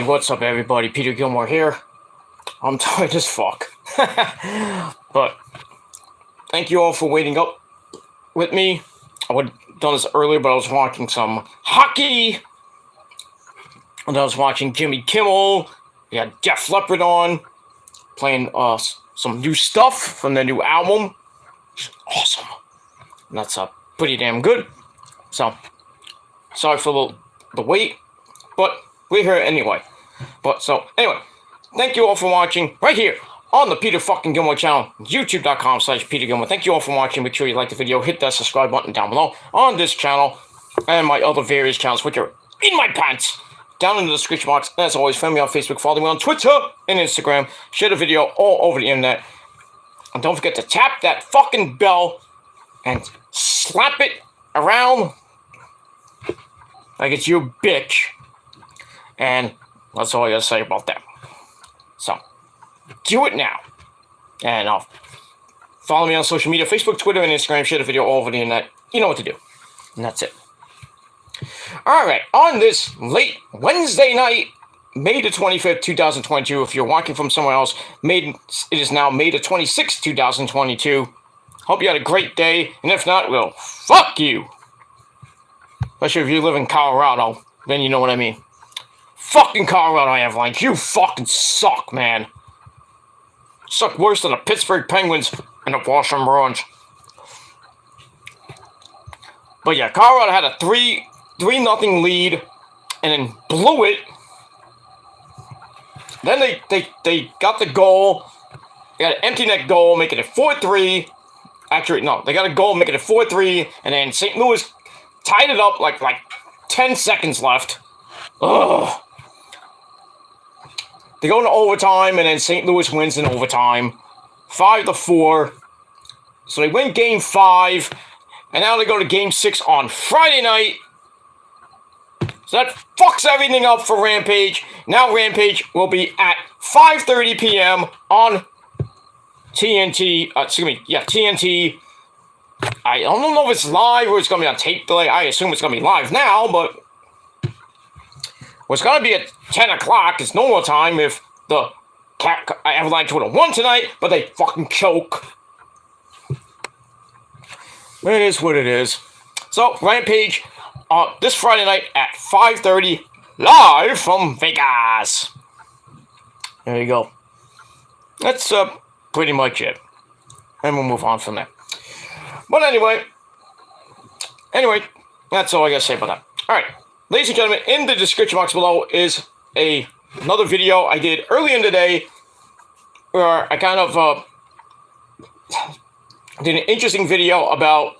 What's up, everybody? Peter Gilmore here. I'm tired as fuck. But thank you all for waiting up with me. I would have done this earlier, but I was watching some hockey. And I was watching Jimmy Kimmel. We had Def Leppard on, playing some new stuff from their new album. It's awesome. And that's pretty damn good. So, sorry for the wait, but we're here anyway. Anyway, thank you all for watching right here on the Peter fucking Gilmore channel, youtube.com/Peter Gilmore. Thank you all for watching. Make sure you like the video, hit that subscribe button down below on this channel and my other various channels, which are in my pants, down in the description box. And as always, find me on Facebook, follow me on Twitter and Instagram, share the video all over the internet. And don't forget to tap that fucking bell and slap it around like it's you, bitch. And that's all I gotta say about that. So, do it now. And follow me on social media, Facebook, Twitter, and Instagram. Share the video all over the internet. You know what to do. And that's it. Alright, on this late Wednesday night, May the 25th, 2022, if you're watching from somewhere else, it is now May the 26th, 2022. Hope you had a great day, and if not, well, fuck you. Especially if you live in Colorado, then you know what I mean. Fucking Colorado Avalanche, you fucking suck, man. Suck worse than the Pittsburgh Penguins and the Washington Bruins. But yeah, Colorado had a 3-0 lead and then blew it. Then they got the goal. They got an empty net goal, making it 4-3. Actually, no, they got a goal, making it 4-3, and then St. Louis tied it up like 10 seconds left. Ugh. They go into overtime, and then St. Louis wins in overtime, 5-4. So they win Game 5, and now they go to Game 6 on Friday night. So that fucks everything up for Rampage. Now Rampage will be at 5:30 p.m. on TNT. TNT. I don't know if it's live or it's going to be on tape delay. I assume it's going to be live now, but it's going to be at 10 o'clock. It's normal time if the Avalanche would have won tonight, but they fucking choke. It is what it is. So, Rampage, this Friday night at 5:30, live from Vegas. There you go. That's pretty much it. And we'll move on from there. But anyway, that's all I gotta say about that. Alright, ladies and gentlemen, in the description box below is another video I did earlier in the day where I kind of did an interesting video about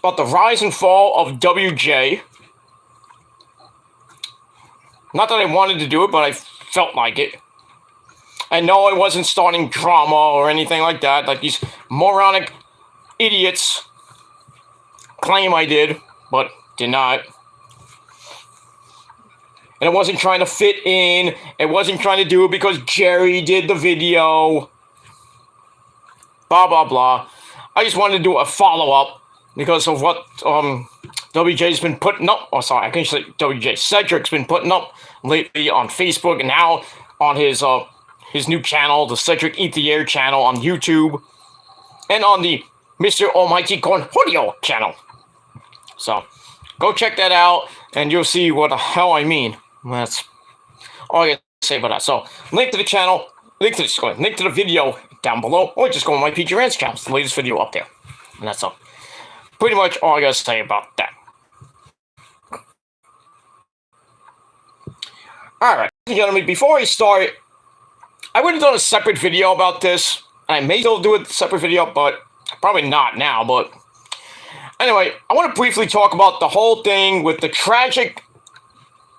the rise and fall of WJ. Not that I wanted to do it, but I felt like it. I know I wasn't starting drama or anything like that, like these moronic idiots claim I did, but did not. And I wasn't trying to fit in. It wasn't trying to do it because Jerry did the video. Blah, blah, blah. I just wanted to do a follow-up because of what WJ's been putting up. Oh, sorry, I can't say WJ. Cedric's been putting up lately on Facebook and now on his new channel, the Cedric Eat the Air channel on YouTube, and on the Mr. Almighty Cornholio channel. So, go check that out, and you'll see what the hell I mean. That's all I got to say about that. So, link to the channel, link to the video down below, or just go on my PG Rants channel. It's the latest video up there. And that's all. Pretty much all I got to say about that. Alright, gentlemen, before I start, I would have done a separate video about this. I may still do a separate video, but probably not now. But anyway, I want to briefly talk about the whole thing with the tragic,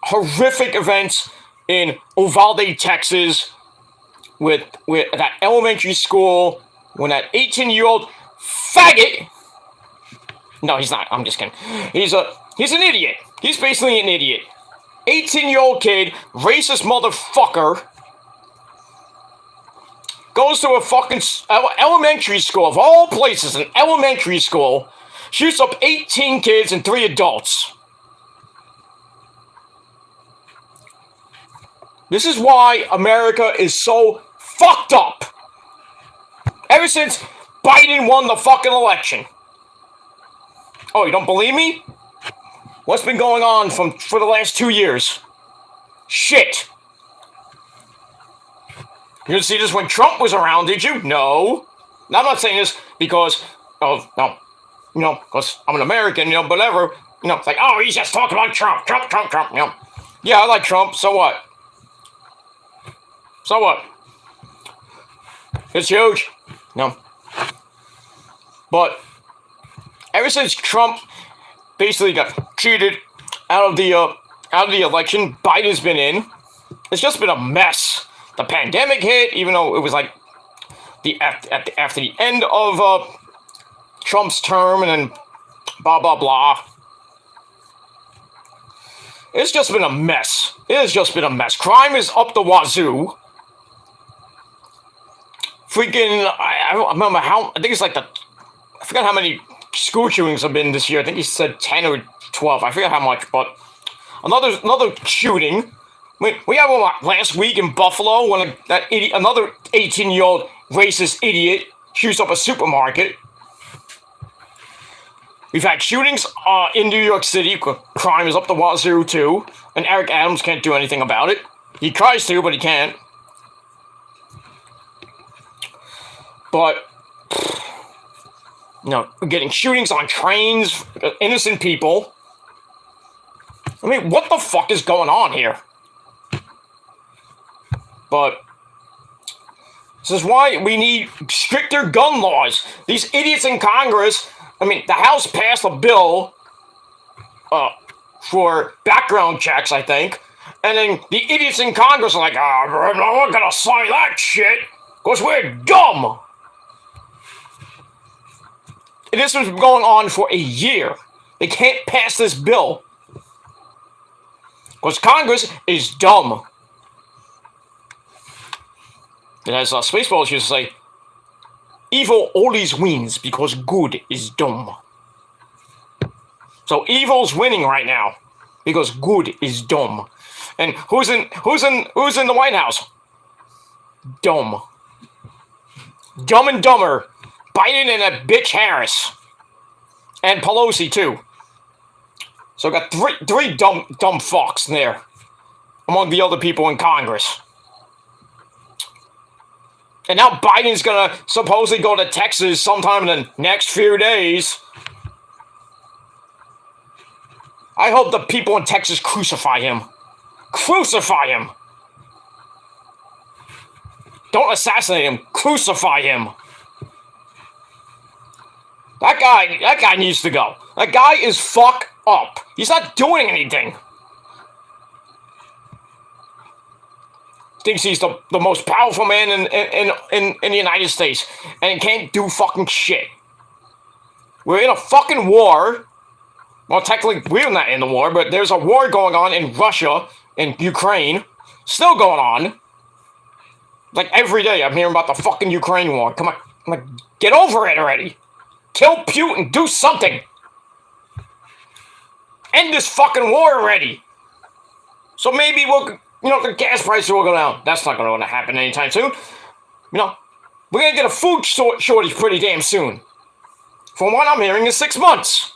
horrific events in Uvalde, Texas, with that elementary school when that 18-year-old faggot. No, he's not. I'm just kidding. He's an idiot. He's basically an idiot. 18-year-old kid, racist motherfucker, goes to a fucking elementary school, of all places, an elementary school, shoots up 18 kids and 3 adults. This is why America is so fucked up. Ever since Biden won the fucking election. Oh, you don't believe me? What's been going on for the last 2 years? Shit. You didn't see this when Trump was around, did you? No. Now, I'm not saying this because of, no, because I'm an American, whatever. It's like, oh, he's just talking about Trump, Trump. Yeah, I like Trump, so what? So what? It's huge. No. But ever since Trump basically got cheated out of the election, Biden's been in. It's just been a mess. The pandemic hit, even though it was like after the end of Trump's term, and then blah blah blah. It's just been a mess. It has just been a mess. Crime is up the wazoo. Freaking, I don't remember how. I think it's like I forgot how many school shootings have been this year. I think he said 10 or 12. I forget how much, but another shooting. We had one last week in Buffalo when another 18-year-old racist idiot shoots up a supermarket. We've had shootings in New York City. Crime is up the wazoo too, and Eric Adams can't do anything about it. He tries to, but he can't. But we're getting shootings on trains, innocent people. I mean, what the fuck is going on here? But this is why we need stricter gun laws. These idiots in Congress, I mean, the House passed a bill for background checks, I think. And then the idiots in Congress are like, we're not going to sign that shit because we're dumb. And this has been going on for a year. They can't pass this bill because Congress is dumb. And as Spaceballs used to say, evil always wins because good is dumb. So evil's winning right now because good is dumb. And who's in the White House? Dumb. Dumb and Dumber. Biden and that bitch Harris. And Pelosi too. So got three dumb fucks in there among the other people in Congress. And now Biden's gonna supposedly go to Texas sometime in the next few days. I hope the people in Texas crucify him. Crucify him! Don't assassinate him. Crucify him. That guy needs to go. That guy is fucked up. He's not doing anything. Thinks he's the most powerful man in the United States. And he can't do fucking shit. We're in a fucking war. Well, technically, we're not in the war, but there's a war going on in Russia and Ukraine. Still going on. Like, every day I'm hearing about the fucking Ukraine war. Come on. I'm like, get over it already. Kill Putin. Do something. End this fucking war already. So maybe the gas prices will go down. That's not going to happen anytime soon. We're going to get a food shortage pretty damn soon. From what I'm hearing, in 6 months.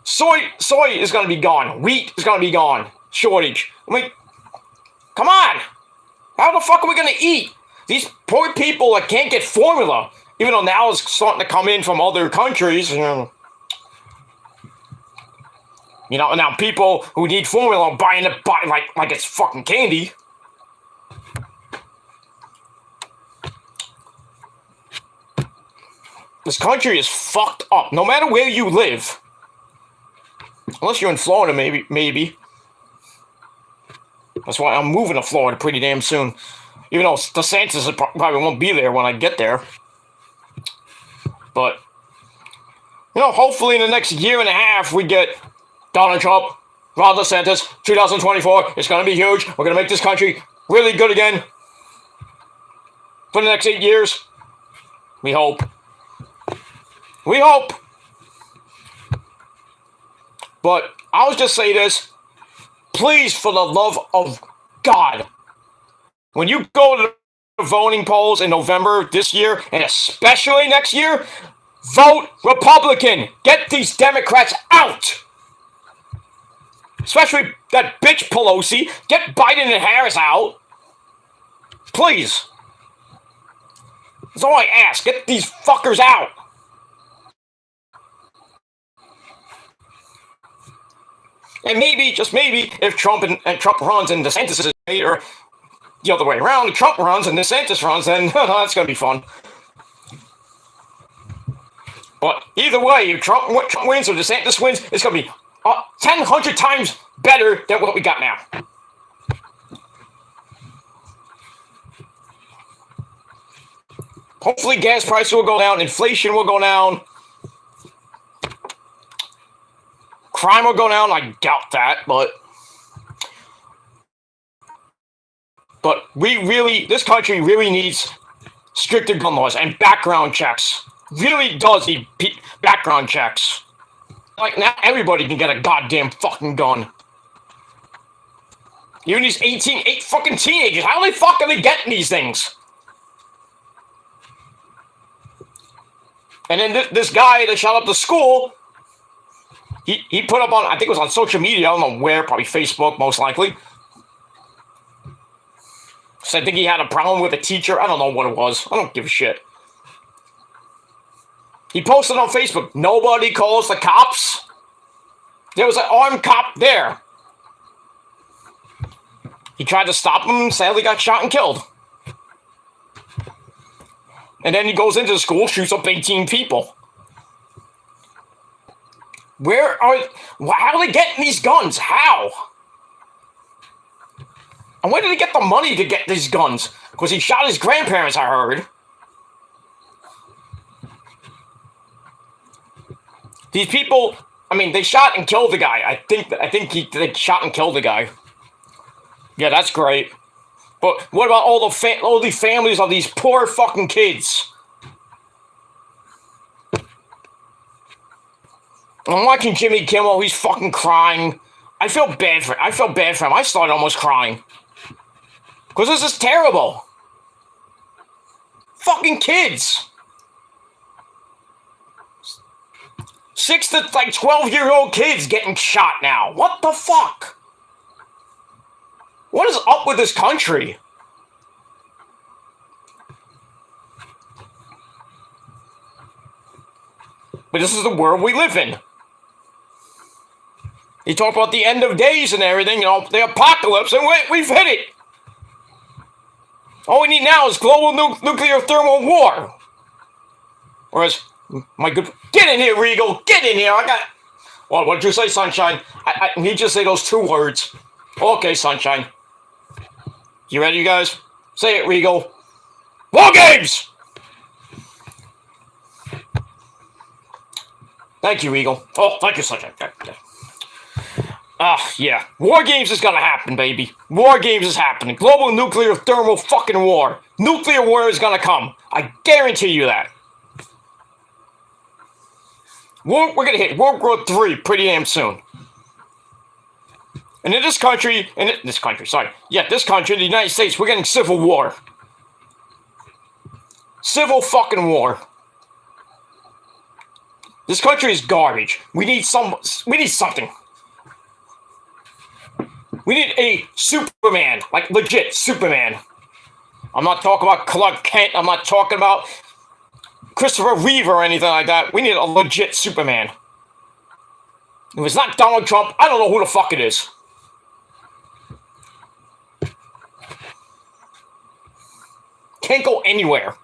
Soy is going to be gone. Wheat is going to be gone. Shortage. I mean, come on. How the fuck are we going to eat? These poor people that can't get formula, even though now it's starting to come in from other countries. Now people who need formula are buying it like it's fucking candy. This country is fucked up. No matter where you live. Unless you're in Florida, maybe. That's why I'm moving to Florida pretty damn soon. Even though DeSantis probably won't be there when I get there. But, hopefully in the next year and a half we get Donald Trump, Ron DeSantis, 2024. It's going to be huge. We're going to make this country really good again. For the next 8 years. We hope. We hope. But I'll just say this. Please, for the love of God, when you go to the voting polls in November this year, and especially next year, vote Republican. Get these Democrats out. Especially that bitch Pelosi. Get Biden and Harris out. Please. That's all I ask. Get these fuckers out. And maybe, just maybe, if Trump runs and DeSantis is or the other way around, if Trump runs and DeSantis runs, then that's going to be fun. But either way, if Trump wins or DeSantis wins, it's going to be 100 times better than what we got now. Hopefully gas prices will go down, inflation will go down, crime will go down. I doubt that, but this country really needs stricter gun laws and background checks. Really does need background checks. Like, now everybody can get a goddamn fucking gun. Even these 8 fucking teenagers, how the fuck are they getting these things? And then this guy that shot up the school, he put up on, I think it was on social media, I don't know where, probably Facebook, most likely. So I think he had a problem with a teacher. I don't know what it was. I don't give a shit. He posted on Facebook, nobody calls the cops. There was an armed cop there. He tried to stop him and sadly got shot and killed. And then he goes into the school, shoots up 18 people. How are they getting these guns? How? And where did he get the money to get these guns? Because he shot his grandparents, I heard. These people, I mean, they shot and killed the guy. I think they shot and killed the guy. Yeah, that's great. But what about all the families of these poor fucking kids? I'm watching Jimmy Kimmel. He's fucking crying. I felt bad for him. I started almost crying. Because this is terrible. Fucking kids. 6 to 12-year-old kids getting shot now. What the fuck? What is up with this country? But this is the world we live in. You talk about the end of days and everything, the apocalypse, and we've hit it. All we need now is global nuclear thermal war. Whereas, get in here, Regal, get in here. What did you say, Sunshine? I need you to say those 2 words. Okay, Sunshine. You ready, you guys? Say it, Regal. War games! Thank you, Regal. Oh, thank you, Sunshine. Yeah. War games is gonna happen, baby. War games is happening. Global nuclear thermal fucking war. Nuclear war is gonna come. I guarantee you that. We're gonna hit World War III pretty damn soon. And in this country, the United States, we're getting civil war. Civil fucking war. This country is garbage. We need something. We need a Superman, like legit Superman. I'm not talking about Clark Kent. I'm not talking about Christopher Reeve or anything like that. We need a legit Superman. If it's not Donald Trump, I don't know who the fuck it is. Can't go anywhere.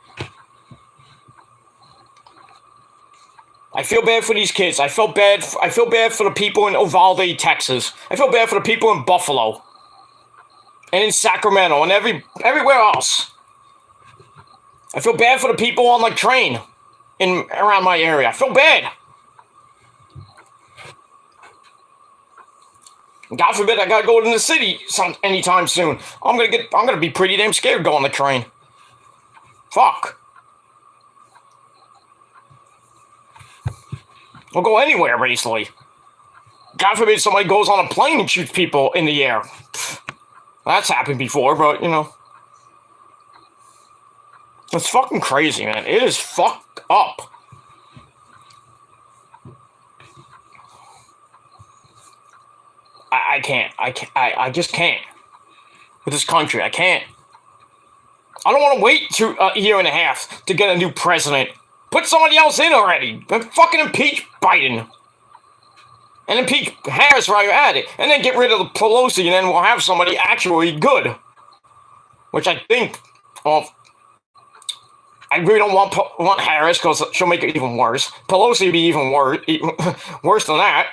I feel bad for these kids. I feel bad for the people in Uvalde, Texas. I feel bad for the people in Buffalo. And in Sacramento and everywhere else. I feel bad for the people on the train around my area. I feel bad. God forbid I gotta go to the city anytime soon. I'm gonna be pretty damn scared going on the train. Fuck. I'll go anywhere, basically. God forbid somebody goes on a plane and shoots people in the air. That's happened before, but, you know. It's fucking crazy, man. It is fucked up. I can't. I just can't. With this country, I can't. I don't want to wait a year and a half to get a new president. Put somebody else in already. Fucking impeach Biden. And impeach Harris while you're at it. And then get rid of Pelosi, and then we'll have somebody actually good. Which I think, well, I really don't want Harris because she'll make it even worse. Pelosi would be even worse than that.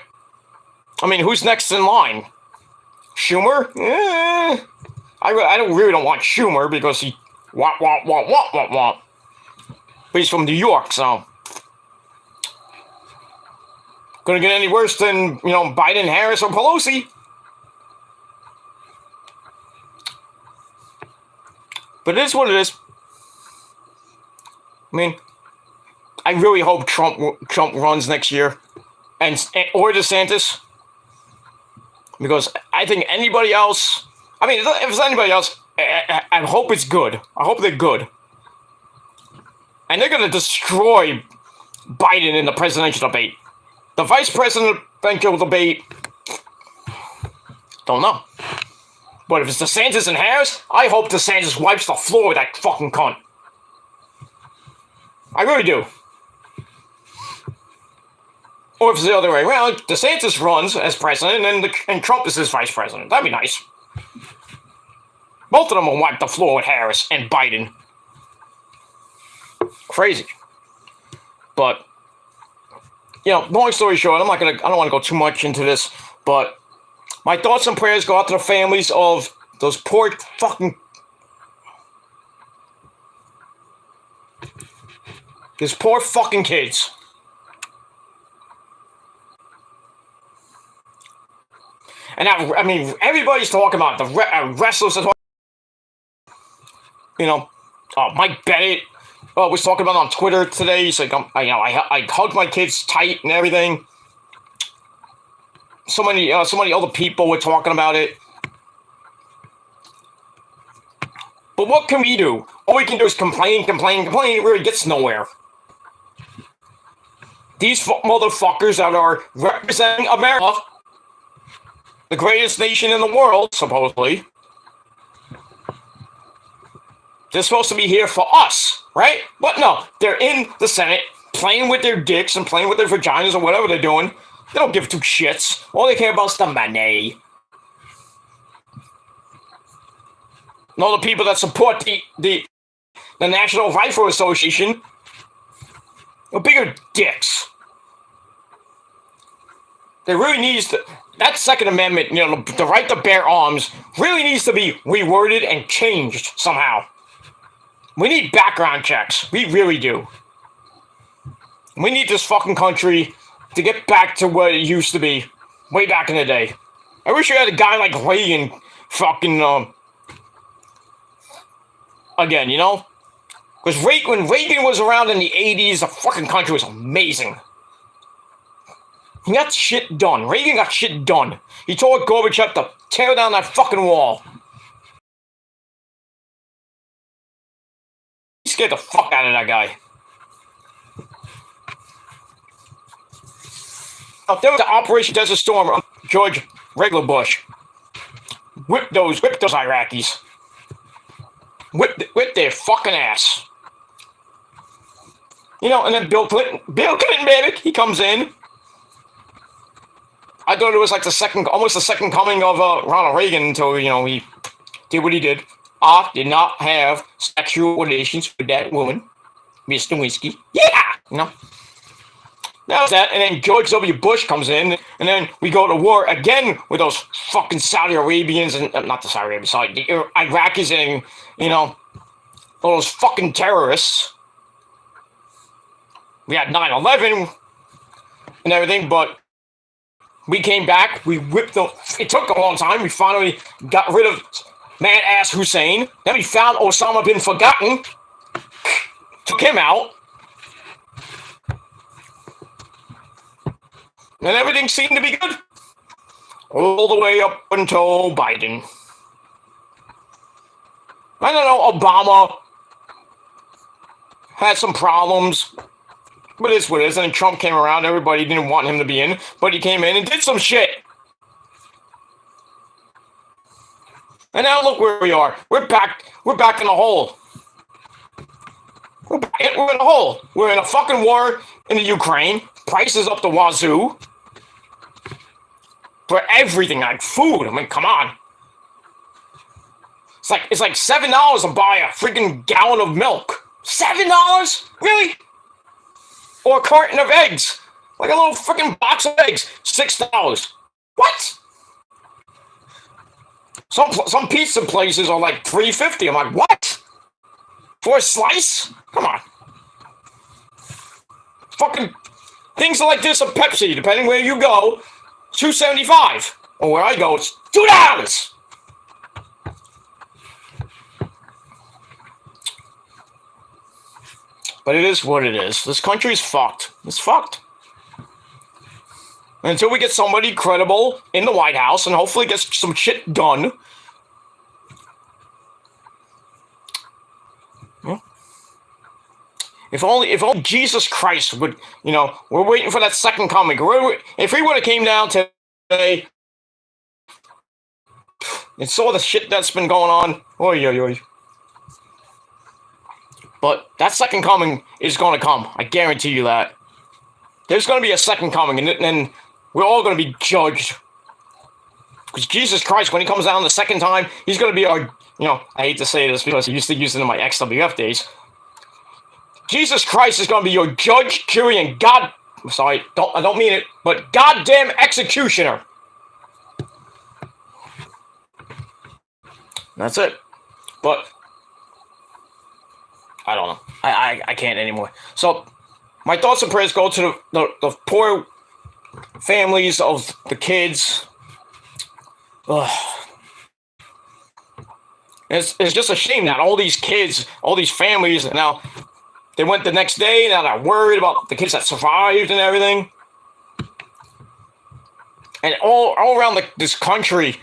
I mean, who's next in line? Schumer? I really don't want Schumer because he wah. But he's from New York, so gonna get any worse than, you know, Biden, Harris, or Pelosi. But it is what it is. I mean, I really hope Trump runs next year, or DeSantis, because I think anybody else. I mean, if it's anybody else, I hope it's good. I hope they're good, and they're gonna destroy Biden in the presidential debate. The vice presidential debate, don't know. But if it's DeSantis and Harris, I hope DeSantis wipes the floor with that fucking cunt. I really do. Or if it's the other way around, DeSantis runs as president and Trump is his vice president. That'd be nice. Both of them will wipe the floor with Harris and Biden. Crazy. But, you know, long story short, I don't want to go too much into this, but my thoughts and prayers go out to the families of those poor fucking... These poor fucking kids. And now, I mean, everybody's talking about the wrestlers. You know, Mike Bennett was talking about on Twitter today. He's like, I hugged my kids tight and everything. So many other people were talking about it. But what can we do? All we can do is complain. It really gets nowhere. These motherfuckers that are representing America, the greatest nation in the world, supposedly, they're supposed to be here for us, right? But no, they're in the Senate playing with their dicks and playing with their vaginas or whatever they're doing. They don't give two shits. All they care about is the money. No, the people that support the National Rifle Association are bigger dicks. There really needs to... That Second Amendment, you know, the right to bear arms, really needs to be reworded and changed somehow. We need background checks. We really do. We need this fucking country to get back to what it used to be way back in the day. I wish we had a guy like Reagan fucking... again, you know? Because when Reagan was around in the 80s, the fucking country was amazing. He got shit done. Reagan got shit done. He told Gorbachev to tear down that fucking wall. He scared the fuck out of that guy. Now, there was an Operation Desert Storm on George Regular Bush. Whip those Iraqis. Whip their fucking ass. You know, and then Bill Clinton, baby, he comes in. I thought it was like almost the second coming of Ronald Reagan until, you know, he did what he did. I did not have sexual relations with that woman, Miss Lewinsky. Yeah! You know? That was that, and then George W. Bush comes in, and then we go to war again with those fucking Saudi Arabians, and not the Saudi Arabians, sorry, the Iraqis and, you know, all those fucking terrorists. We had 9/11 and everything, but we came back, we whipped them. It took a long time. We finally got rid of mad-ass Hussein. Then we found Osama bin Forgotten. Took him out. And everything seemed to be good. All the way up until Biden. I don't know, Obama had some problems, but it's what it is. And then Trump came around. Everybody didn't want him to be in, but he came in and did some shit. And now look where we are. We're back in the hole. We're in a hole. We're in a fucking war in the Ukraine. Prices up the wazoo. For everything, like food. I mean, come on. It's like $7 to buy a freaking gallon of milk. $7? Really? Or a carton of eggs. Like a little freaking box of eggs. $6. What? Some pizza places are like $3.50. I'm like, what? For a slice? Come on. Fucking things like this of Pepsi, depending where you go, $2.75. Or where I go, it's $2. But it is what it is. This country is fucked. It's fucked. Until we get somebody credible in the White House and hopefully get some shit done. If only Jesus Christ would, we're waiting for that second coming. If he would have came down today and saw the shit that's been going on, oy. But that second coming is going to come. I guarantee you that. There's going to be a second coming, and then we're all going to be judged. Because Jesus Christ, when he comes down the second time, he's going to be our, I hate to say this because I used to use it in my XWF days. Jesus Christ is going to be your judge, jury, and I don't mean it, but goddamn executioner. That's it. But I don't know. I can't anymore. So my thoughts and prayers go to the poor families of the kids. Ugh. It's just a shame that all these kids, all these families, now they went the next day. Now they're worried about the kids that survived and everything. And all around this country,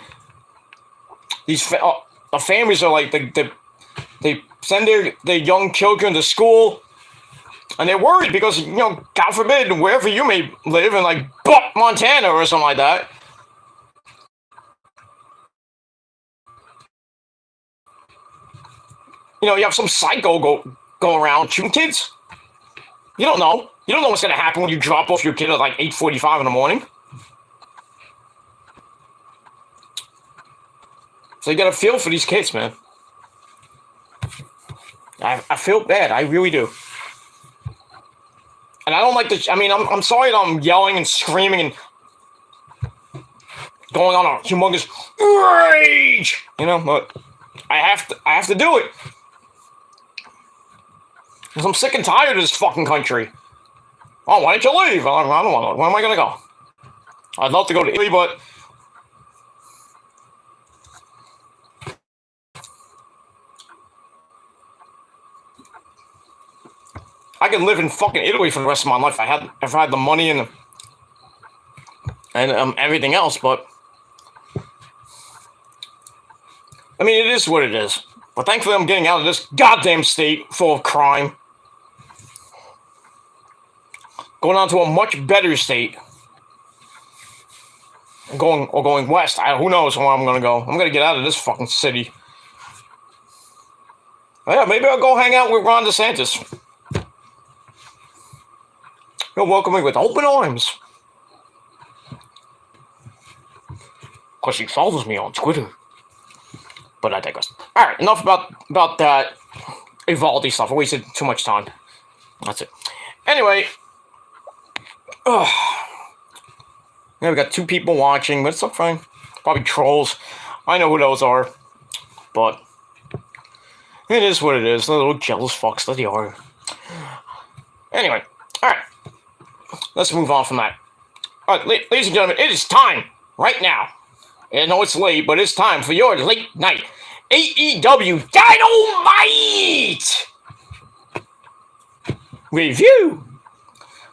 these the families are like they send their young children to school, and they're worried because God forbid, wherever you may live in like Butte, Montana or something like that. You have some psycho go around shooting kids. You don't know. You don't know what's going to happen when you drop off your kid at like 8:45 in the morning. So you got to feel for these kids, man. I feel bad. I really do. And I don't like this. I mean, I'm sorry that I'm yelling and screaming and going on a humongous rage. But I have to do it. Because I'm sick and tired of this fucking country. Oh, why don't you leave? I don't want to. Where am I going to go? I'd love to go to Italy, but I could live in fucking Italy for the rest of my life. If I had the money and everything else, but I mean, it is what it is. But thankfully, I'm getting out of this goddamn state full of crime. Going on to a much better state. Going west. Who knows where I'm going to go. I'm going to get out of this fucking city. Oh, yeah, maybe I'll go hang out with Ron DeSantis. He'll welcome me with open arms. Because he follows me on Twitter. But I digress. Alright, enough about that Evaldi stuff. I wasted too much time. That's it. Anyway. Yeah, we got 2 people watching, but it's all fine. Probably trolls. I know who those are. But it is what it is. The little jealous fucks that they are. Anyway. Alright. Let's move on from that. Alright, ladies and gentlemen, it is time right now. I know it's late, but it's time for your late night AEW Dynamite review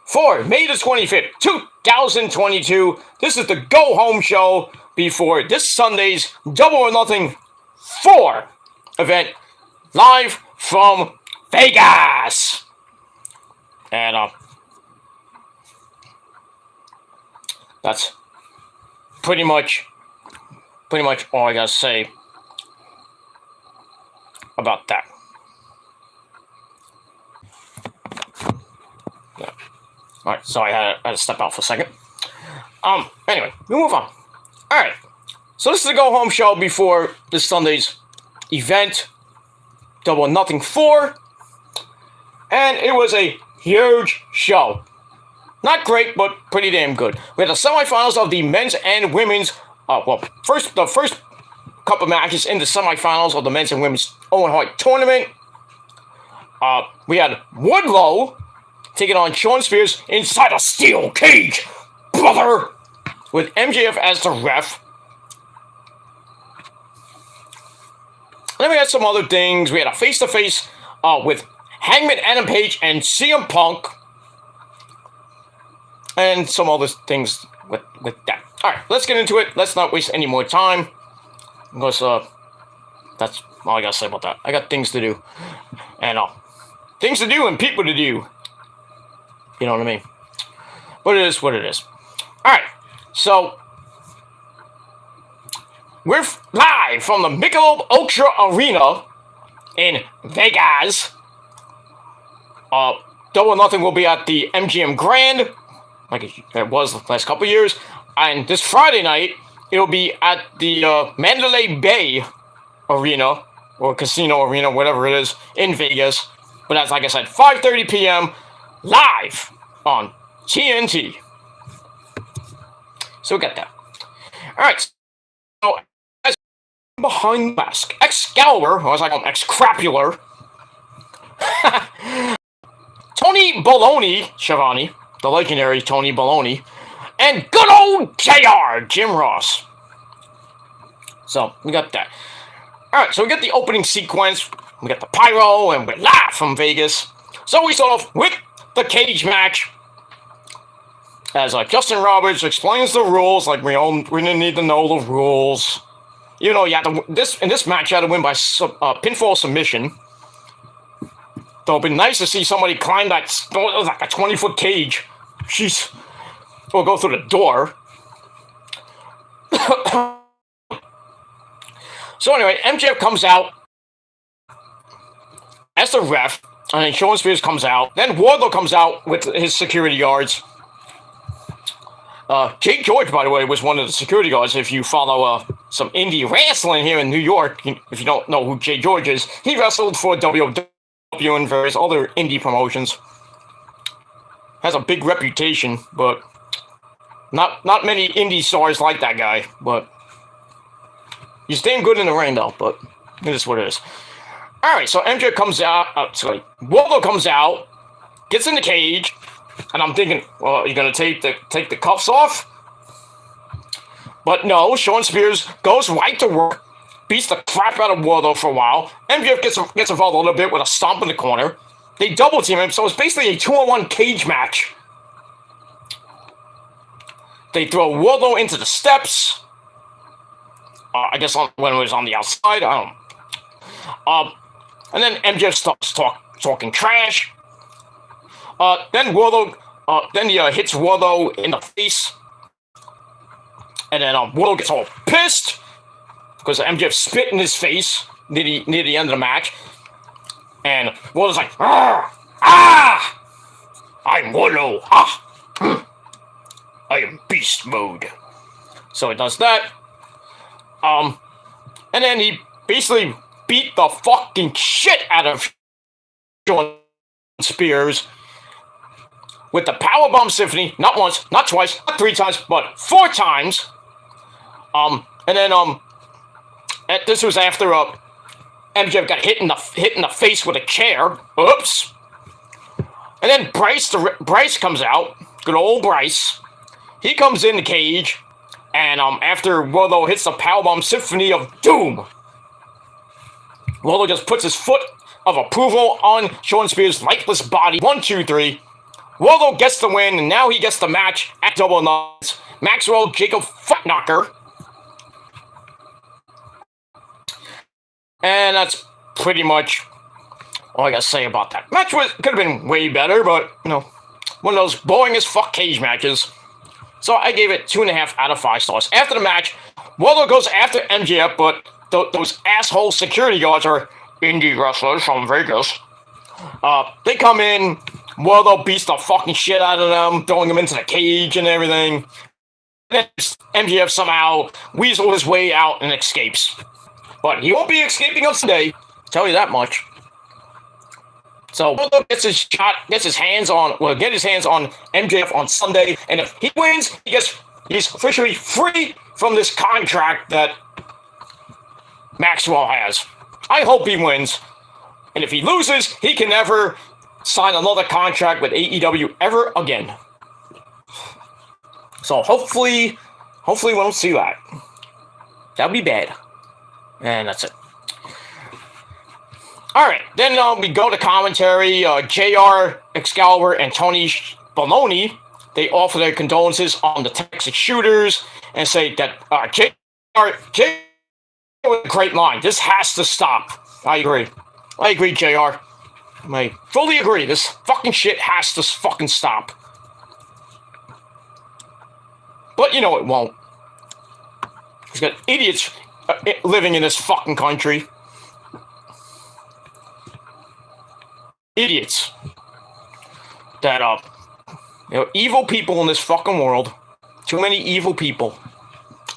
for May the 25th, 2022. This is the go-home show before this Sunday's Double or Nothing 4 event live from Vegas. And that's pretty much all I gotta say about that. Yeah. All right, so I had to step out for a second. Anyway, we move on. All right, so this is the go-home show before this Sunday's event, Double or Nothing 4, and it was a huge show. Not great, but pretty damn good. We had the semifinals of the men's and women's. The first couple matches in the semifinals of the men's and women's Owen Hart tournament. We had Wardlow taking on Shawn Spears inside a steel cage, brother, with MJF as the ref. And then we had some other things. We had a face-to-face with Hangman Adam Page and CM Punk. And some other things with that. Alright, let's get into it. Let's not waste any more time. Because that's all I gotta say about that. I got things to do. And things to do and people to do. You know what I mean? But it is what it is. Alright, so we're live from the Michelob Ultra Arena in Vegas. Double or Nothing will be at the MGM Grand, like it was the last couple years. And this Friday night, it'll be at the Mandalay Bay Arena, or Casino Arena, whatever it is, in Vegas. But that's, like I said, 5:30 p.m. live on TNT. So we got that. Alright, so as behind the mask, Excalibur, or as I call him, Excrapular, Tony Baloney, Schiavone, the legendary Tony Baloney, and good old JR, Jim Ross. So, we got that. Alright, so we got the opening sequence, we got the pyro, and we're live from Vegas. So we start off with the cage match, as Justin Roberts explains the rules, like we didn't need to know the rules. You know, you had to, in this match, you had to win by pinfall submission. So it'd be nice to see somebody climb that, it was like a 20-foot cage. Jeez. Or go through the door. So anyway, MJF comes out as the ref, and then Shawn Spears comes out. Then Wardlow comes out with his security guards. Jake George, by the way, was one of the security guards. If you follow some indie wrestling here in New York, if you don't know who Jake George is, he wrestled for WWE and various other indie promotions. Has a big reputation, but not many indie stars like that guy. But he's damn good in the ring, though. But it is what it is. All right, so MJ comes out. Wardlow comes out, gets in the cage. And I'm thinking, well, you're gonna take the cuffs off? But no, Shawn Spears goes right to work, beats the crap out of Wardlow for a while. MJF gets involved a little bit with a stomp in the corner. They double team him, so it's basically a 2-on-1 cage match. They throw Wardlow into the steps. I guess when it was on the outside, I don't know. And then MJF starts talking trash. Then Wardlow, he hits Wardlow in the face, and then Wardlow gets all pissed because MJF spit in his face near the end of the match, and Wardlow's like, I'm Wardlow, I am beast mode. So he does that, and then he basically beat the fucking shit out of Shawn Spears with the Powerbomb Symphony, not once, not twice, not 3 times, but 4 times. And then this was after MJF got hit in the face with a chair. Oops. And then Bryce comes out. Good old Bryce. He comes in the cage, and after Wardlow hits the Powerbomb Symphony of Doom, Wardlow just puts his foot of approval on Shawn Spears' lifeless body. 1, 2, 3. Wardlow gets the win, and now he gets the match at Double or Nothing. Maxwell Jacob Footlocker. And that's pretty much all I gotta say about that. Match could have been way better, but, one of those boring as fuck cage matches. So I gave it 2.5 out of 5 stars. After the match, Wardlow goes after MJF, but those asshole security guards are indie wrestlers from Vegas. They come in, Wardlow beats the fucking shit out of them, throwing them into the cage and everything. And then MJF somehow weasels his way out and escapes. But he won't be escaping us today, tell you that much. So Wardlow gets his hands on MJF on Sunday, and if he wins, he's officially free from this contract that Maxwell has. I hope he wins. And if he loses, he can never sign another contract with AEW ever again. So hopefully we don't see that. That'd be bad. And that's it. Alright, then we go to commentary. JR, Excalibur, and Tony Baloney, they offer their condolences on the Texas shooters and say that JR with a great line. This has to stop. I agree, JR. I fully agree. This fucking shit has to fucking stop. But it won't. He's got idiots living in this fucking country. Idiots. That, evil people in this fucking world. Too many evil people.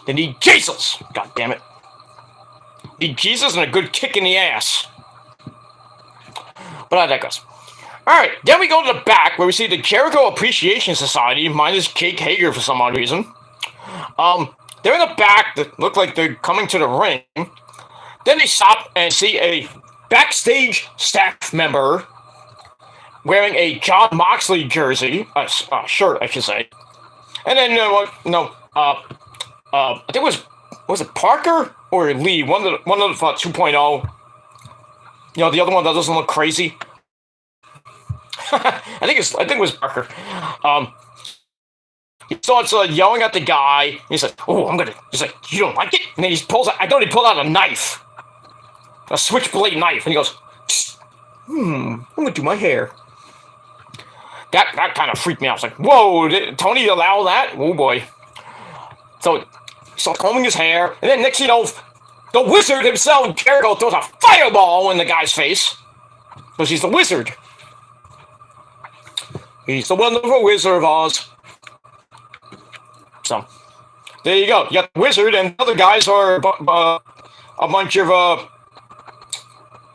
They need Jesus! God damn it. Need Jesus and a good kick in the ass. But I digress. Alright, then we go to the back where we see the Jericho Appreciation Society minus Jake Hager for some odd reason. They're in the back that look like they're coming to the ring. Then they stop and see a backstage staff member wearing a Jon Moxley jersey, shirt, I should say. And then, I think it was it Parker or Lee? One of the 2.0. The other one that doesn't look crazy. I think it was Parker. He starts yelling at the guy. He's like, he's like, you don't like it? And then he pulled out a knife. A switchblade knife. And he goes, I'm gonna do my hair. That kind of freaked me out. I was like, whoa, did Tony allow that? Oh boy. So he starts combing his hair, and then next thing you know, the wizard himself, Jericho, throws a fireball in the guy's face. Because he's the wizard. He's the wonderful Wizard of Oz. So, there you go. You got the wizard, and the other guys are a bunch of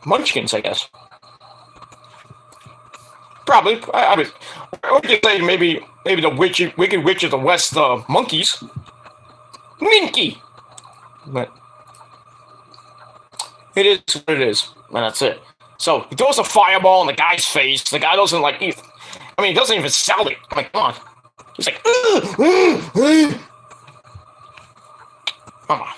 munchkins, I guess. Probably. I would just say maybe the Wicked Witch of the West, monkeys. Minky! But it is what it is, and that's it. So, he throws a fireball in the guy's face. The guy doesn't he doesn't even sell it. I'm like, come on. He's like, come on.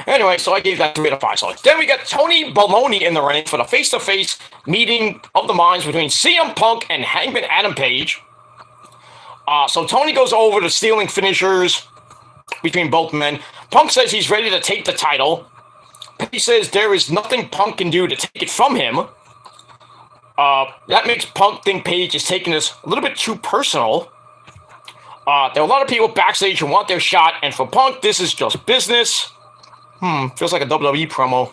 Anyway, so I gave that 3 out of 5 stars. Then we got Tony Baloney in the ring for the face-to-face meeting of the minds between CM Punk and Hangman Adam Page. So Tony goes over the stealing finishers between both men. Punk says he's ready to take the title. He says there is nothing Punk can do to take it from him. That makes Punk think Page is taking this a little bit too personal. There are a lot of people backstage who want their shot, and for Punk, this is just business. Feels like a WWE promo.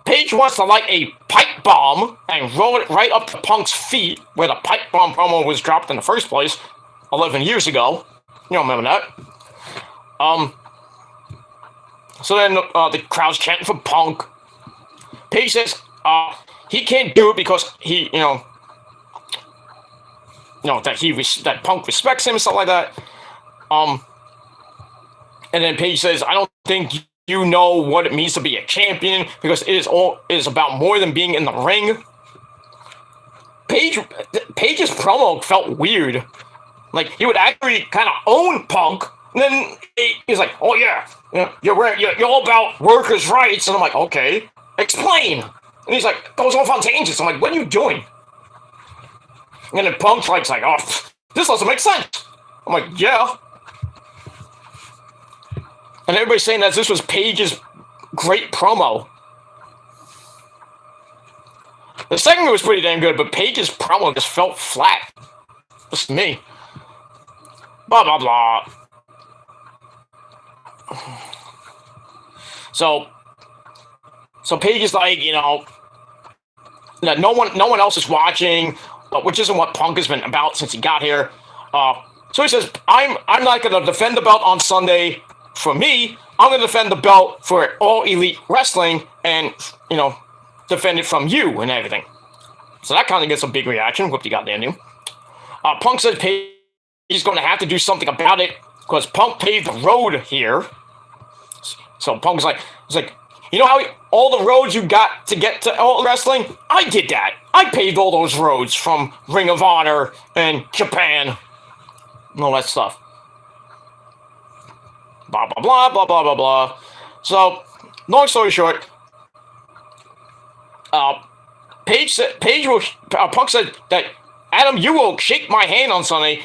Page wants to light a pipe bomb and roll it right up to Punk's feet, where the pipe bomb promo was dropped in the first place 11 years ago. You don't remember that. So then the crowd's chanting for Punk. Page says he can't do it because he, that Punk respects him and stuff like that. And then Page says, I don't think you know what it means to be a champion because it is about more than being in the ring. Page's promo felt weird. Like, he would actually kind of own Punk, and then he's like, oh yeah, you're all about workers' rights. And I'm like, okay, explain. And he's like, goes off on tangents. I'm like, what are you doing? And then Punk's like, oh, this doesn't make sense. I'm like, yeah. And everybody's saying that this was Page's great promo. The segment was pretty damn good, but Paige's promo just felt flat. Just me. Blah, blah, blah. So Paige is like, no one else is watching, which isn't what Punk has been about since he got here. So he says, I'm not going to defend the belt on Sunday for me. I'm going to defend the belt for All Elite Wrestling and, defend it from you and everything. So that kind of gets a big reaction. Whoop, you goddamn knew. Punk says Paige is going to have to do something about it because Punk paved the road here. So Punk's like, you know how all the roads you got to get to All Wrestling? I did that. I paved all those roads from Ring of Honor and Japan and all that stuff. Blah, blah, blah, blah, blah, blah, blah. So, long story short, Punk said that, Adam, you will shake my hand on Sunday,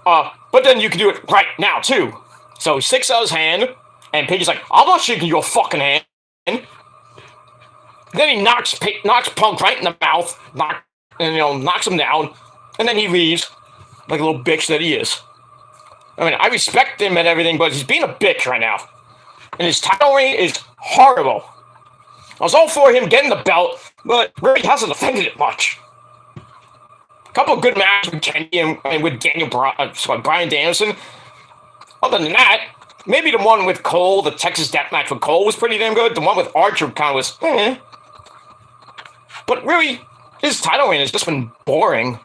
but then you can do it right now, too. So he sticks out his hand, and Paige is like, I'm not shaking your fucking hand. Then he knocks Punk right in the mouth, knocks him down, and then he leaves like a little bitch that he is. I mean, I respect him and everything, but he's being a bitch right now. And his title reign is horrible. I was all for him getting the belt, but really hasn't defended it much. A couple of good matches with Kenny and with Bryan Danielson. Other than that, maybe the one with Cole, the Texas Death match with Cole was pretty damn good. The one with Archer kind of was, But really, his title reign has just been boring.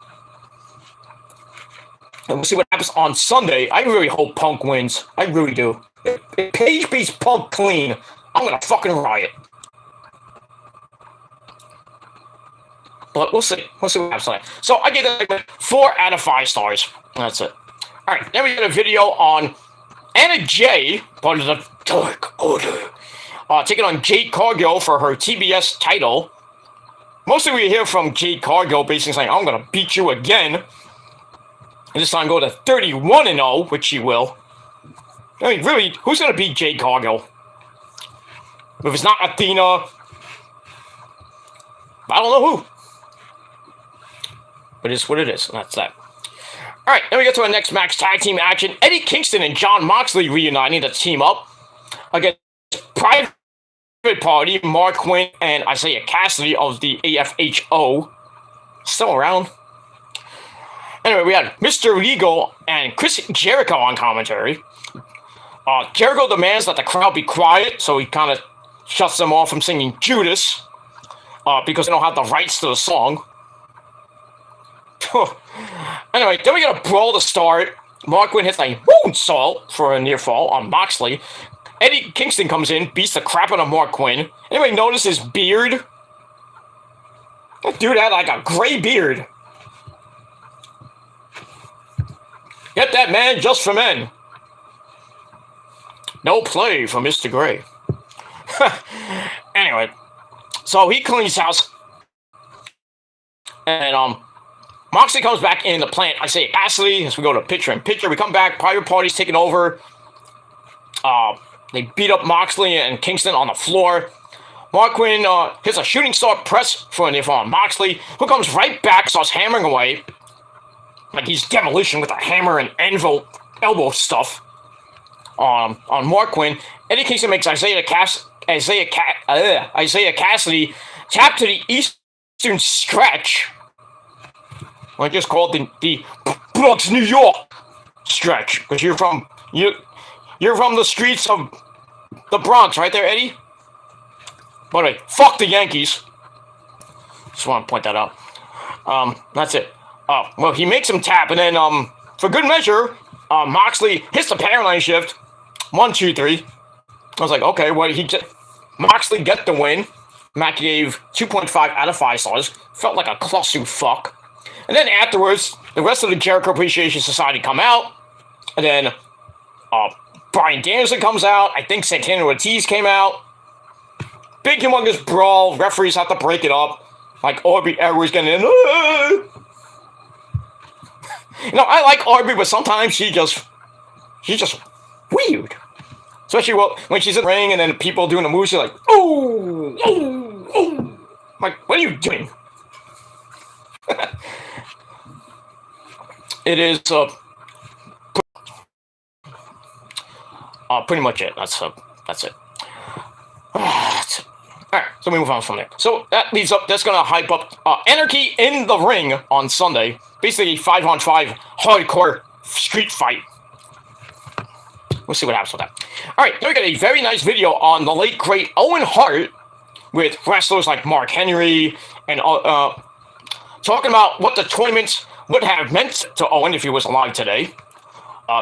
And we'll see what happens on Sunday. I really hope Punk wins. I really do. If Paige beats Punk clean, I'm gonna fucking riot. But we'll see. We'll see what happens tonight. So I gave that 4 out of 5 stars. That's it. Alright, then we get a video on Anna Jay, part of the Dark Order, taking on Jade Cargill for her TBS title. Mostly we hear from Jade Cargill basically saying, I'm gonna beat you again. And this time go to 31-0, which she will. I mean, really, who's gonna beat Jade Cargill? If it's not Athena, I don't know who. But it's what it is, and that's that. Alright, then we get to our next match, tag team action. Eddie Kingston and Jon Moxley reuniting to team up against Private Party, Mark Quinn, and Isaiah Cassidy of the AFHO. Still around. Anyway, we had Mr. Legal and Chris Jericho on commentary. Jericho demands that the crowd be quiet, so he kind of shuts them off from singing Judas, because they don't have the rights to the song. Anyway, then we got a brawl to start. Mark Quinn hits a moonsault for a near fall on Moxley. Eddie Kingston comes in, beats the crap out of Mark Quinn. Anybody notice his beard? That dude had like a gray beard. Get that man just for men. No play for Mr. Gray. Anyway, so he cleans house. And Moxley comes back in the plant. I say Cassidy as we go to picture-in-picture. We come back. Private Party's taking over. They beat up Moxley and Kingston on the floor. Mark Quinn hits a shooting star press for a near fall on Moxley, who comes right back, starts hammering away. Like he's demolition with a hammer and anvil elbow stuff on Mark Quinn. Eddie Kingston makes Isaiah Cassidy tap to the Eastern Stretch. I just called the Bronx, New York stretch, because you're from the streets of the Bronx, right there, Eddie? By the way, fuck the Yankees. Just want to point that out. That's it. Well, he makes him tap, and then, for good measure, Moxley hits the paralyze shift. 1, 2, 3. I was like, okay, well, Moxley get the win. Matt gave 2.5 out of 5 stars. Felt like a clusterfuck. And then afterwards, the rest of the Jericho Appreciation Society come out. And then, Bryan Danielson comes out. I think Santana Ortiz came out. Big humongous brawl. Referees have to break it up. Like, Aubrey Edwards getting in. I like Aubrey, but sometimes she's just weird. Especially when she's in the ring and then people doing the moves, she's like, "Oh, oh, oh!" I'm like, what are you doing? It is pretty much it. That's it. That's it. Alright, so we move on from there. So that leads up, that's gonna hype up Anarchy in the Ring on Sunday. Basically, 5-on-5 hardcore street fight. We'll see what happens with that. Alright, then we got a very nice video on the late great Owen Hart with wrestlers like Mark Henry and talking about what the tournaments would have meant to Owen if he was alive today.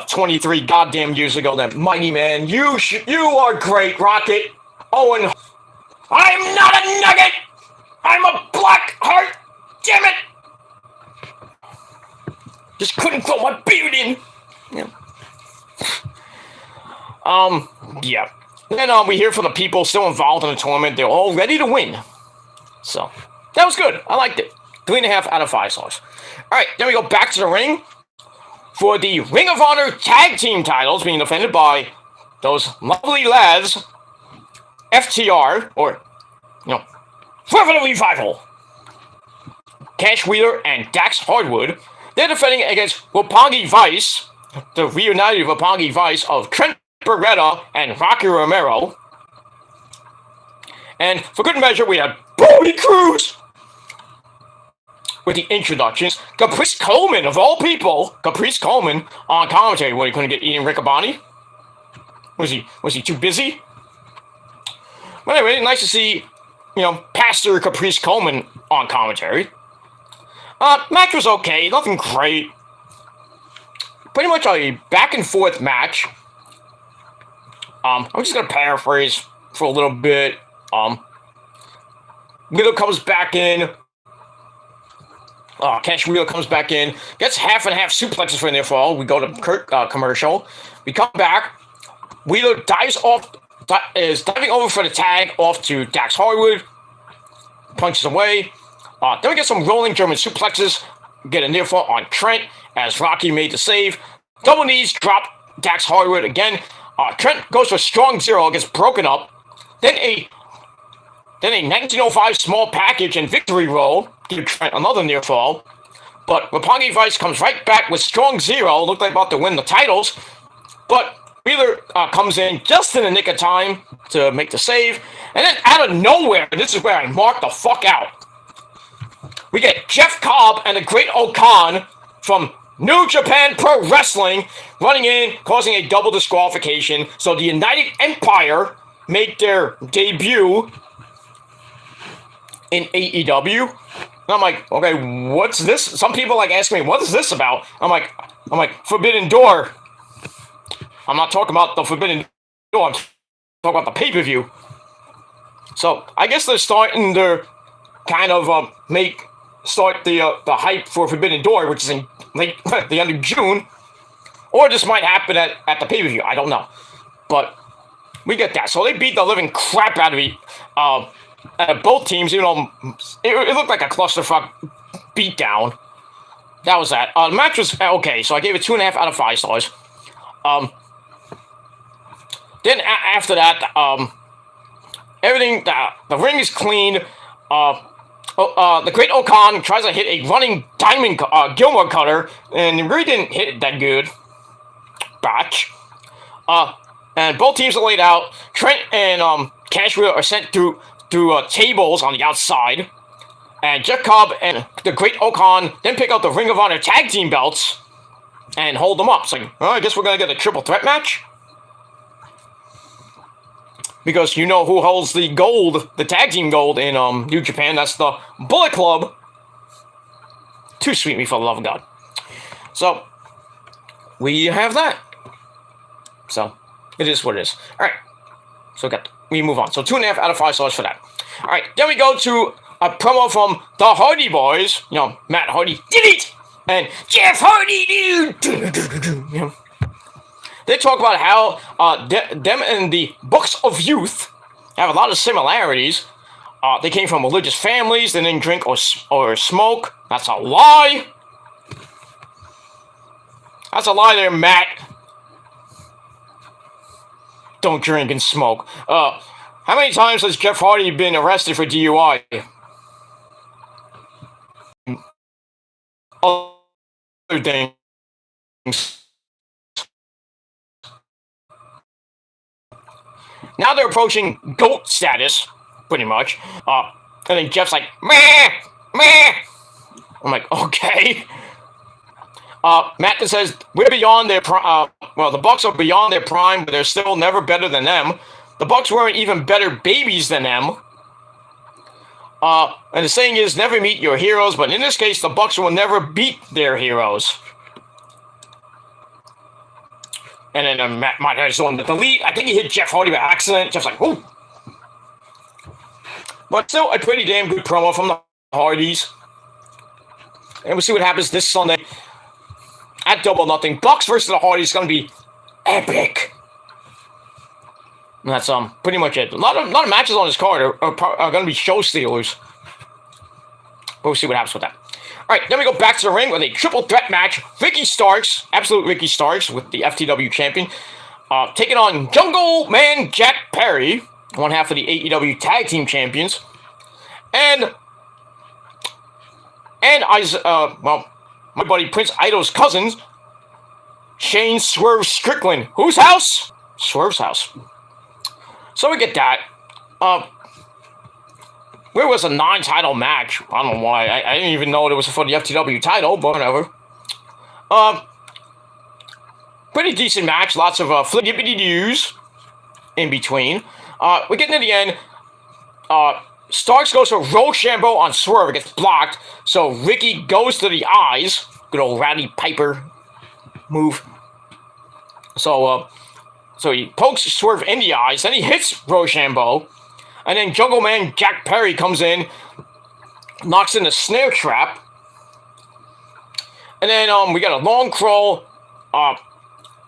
23 goddamn years ago, that mighty man. You are great, Rocket. Owen. I'm not a nugget! I'm a black heart! Damn it! Just couldn't throw my beard in! Yeah. Yeah. Then we hear from the people still involved in the tournament. They're all ready to win. So, that was good. I liked it. 3.5 out of 5 stars. Alright, then we go back to the ring for the Ring of Honor Tag Team titles being defended by those lovely lads, FTR, or, Forever the Revival. Cash Wheeler and Dax Hardwood. They're defending against Roppongi Vice, the reunited Roppongi Vice of Trent Beretta and Rocky Romero. And for good measure, we had Brody Cruz with the introductions. Caprice Coleman, of all people, Caprice Coleman on commentary when he couldn't get Ian Riccaboni. Was he too busy? But anyway, nice to see, Pastor Caprice Coleman on commentary. Match was okay, nothing great. Pretty much a back and forth match. I'm just gonna paraphrase for a little bit. Wheeler comes back in. Cash Wheeler comes back in, gets half and half suplexes for near fall. We go to commercial. We come back. Wheeler is diving over for the tag off to Dax Hardwood. Punches away. Then we get some rolling German suplexes. Get a near fall on Trent as Rocky made the save. Double knees drop Dax Hardwood again. Trent goes for a strong zero, gets broken up. Then a 1905 small package and victory roll. Give Trent another near fall. But Roppongi Vice comes right back with strong zero. Looked like about to win the titles. But Wheeler comes in just in the nick of time to make the save. And then out of nowhere, this is where I marked the fuck out. We get Jeff Cobb and the Great Okan from New Japan Pro Wrestling running in, causing a double disqualification. So the United Empire make their debut in AEW. And I'm like, okay, what's this? Some people ask me, what is this about? I'm like, Forbidden Door. I'm not talking about the Forbidden Door. I'm talking about the pay-per-view. So I guess they're starting to kind of start the hype for Forbidden Door, which is in the end of June, or this might happen at the pay-per-view. I don't know, but we get that. So they beat the living crap out of both teams. It looked like a clusterfuck beatdown. That was that. The match was okay, so I gave it 2.5 out of 5 stars. Then after that, everything, the ring is clean. The Great Okan tries to hit a running diamond Gilmore cutter, and it really didn't hit it that good. Botch. And both teams are laid out. Trent and Cash Wheeler are sent through tables on the outside. And Jeff Cobb and the Great Okan then pick up the Ring of Honor tag team belts and hold them up. It's like, I guess we're going to get a triple threat match. Because you know who holds the gold, the tag team gold in New Japan. That's the Bullet Club. Too sweet me for the love of God. So, we have that. So, it is what it is. Alright. So, we move on. So, 2.5 out of 5 stars for that. Alright, then we go to a promo from the Hardy Boys. Matt Hardy did it! And Jeff Hardy, dude! They talk about how them and the Bucks of Youth have a lot of similarities. They came from religious families. They didn't drink or smoke. That's a lie. That's a lie there, Matt. don't drink and smoke. How many times has Jeff Hardy been arrested for DUI? Other things. Now they're approaching GOAT status, pretty much. And then Jeff's like, meh, meh. I'm like, okay. Matt says we're beyond their well, the Bucks are beyond their prime, but they're still never better than them. The Bucks weren't even better babies than them. And the saying is, never meet your heroes, but in this case, the Bucks will never beat their heroes. And then Matt is on the delete. I think he hit Jeff Hardy by accident. Jeff's like, whoo. But still, a pretty damn good promo from the Hardys. And we'll see what happens this Sunday at Double Nothing. Bucks versus the Hardys is going to be epic. And that's pretty much it. A lot of matches on this card are going to be show stealers. But we'll see what happens with that. All right, then we go back to the ring with a triple threat match. Ricky Starks, absolute Ricky Starks, with the FTW champion, taking on Jungle Man Jack Perry, one half of the AEW Tag Team Champions, and my buddy Prince Ido's cousins, Shane Swerve Strickland. Whose house? Swerve's house. So we get that. Where was a non-title match? I don't know why. I didn't even know it was for the FTW title, but whatever. Pretty decent match. Lots of flippity-doos in between. We're getting to the end. Starks goes for Rochambeau on Swerve. It gets blocked. So Ricky goes to the eyes. Good old Roddy Piper move. So he pokes Swerve in the eyes. Then he hits Rochambeau. And then Jungle Man Jack Perry comes in, knocks in the snare trap. And then we got a long crawl